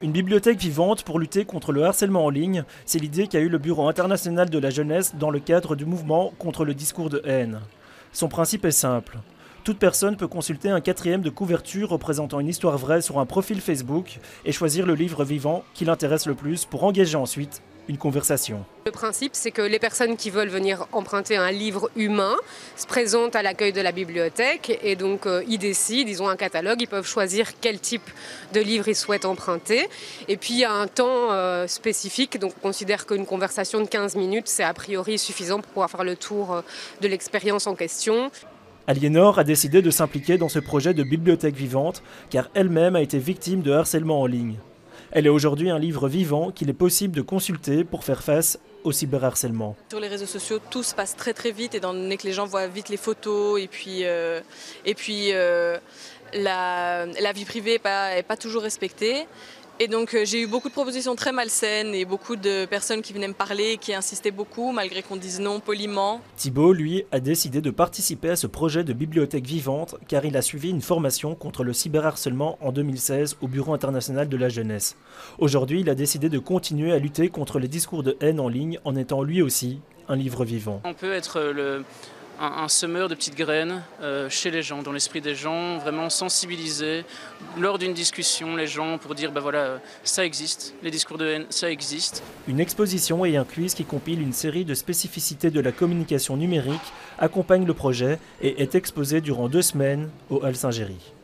Une bibliothèque vivante pour lutter contre le harcèlement en ligne, c'est l'idée qu'a eu le Bureau international de la jeunesse dans le cadre du mouvement contre le discours de haine. Son principe est simple. Toute personne peut consulter un quatrième de couverture représentant une histoire vraie sur un profil Facebook et choisir le livre vivant qui l'intéresse le plus pour engager ensuite une conversation. Le principe, c'est que les personnes qui veulent venir emprunter un livre humain se présentent à l'accueil de la bibliothèque et donc ils décident, ils ont un catalogue, ils peuvent choisir quel type de livre ils souhaitent emprunter. Et puis il y a un temps spécifique, donc on considère qu'une conversation de 15 minutes, c'est a priori suffisant pour pouvoir faire le tour de l'expérience en question. Aliénor a décidé de s'impliquer dans ce projet de bibliothèque vivante car elle-même a été victime de harcèlement en ligne. Elle est aujourd'hui un livre vivant qu'il est possible de consulter pour faire face au cyberharcèlement. Sur les réseaux sociaux, tout se passe très très vite étant donné que les gens voient vite les photos et puis la vie privée n'est pas toujours respectée. Et donc j'ai eu beaucoup de propositions très malsaines et beaucoup de personnes qui venaient me parler et qui insistaient beaucoup malgré qu'on dise non poliment. Thibaut, lui, a décidé de participer à ce projet de bibliothèque vivante car il a suivi une formation contre le cyberharcèlement en 2016 au Bureau international de la jeunesse. Aujourd'hui, il a décidé de continuer à lutter contre les discours de haine en ligne en étant lui aussi un livre vivant. On peut être un semeur de petites graines chez les gens, dans l'esprit des gens, vraiment sensibiliser lors d'une discussion les gens pour dire voilà, ça existe, les discours de haine, ça existe. Une exposition et un quiz qui compile une série de spécificités de la communication numérique accompagnent le projet et est exposé durant 2 semaines au Hall Saint-Géry.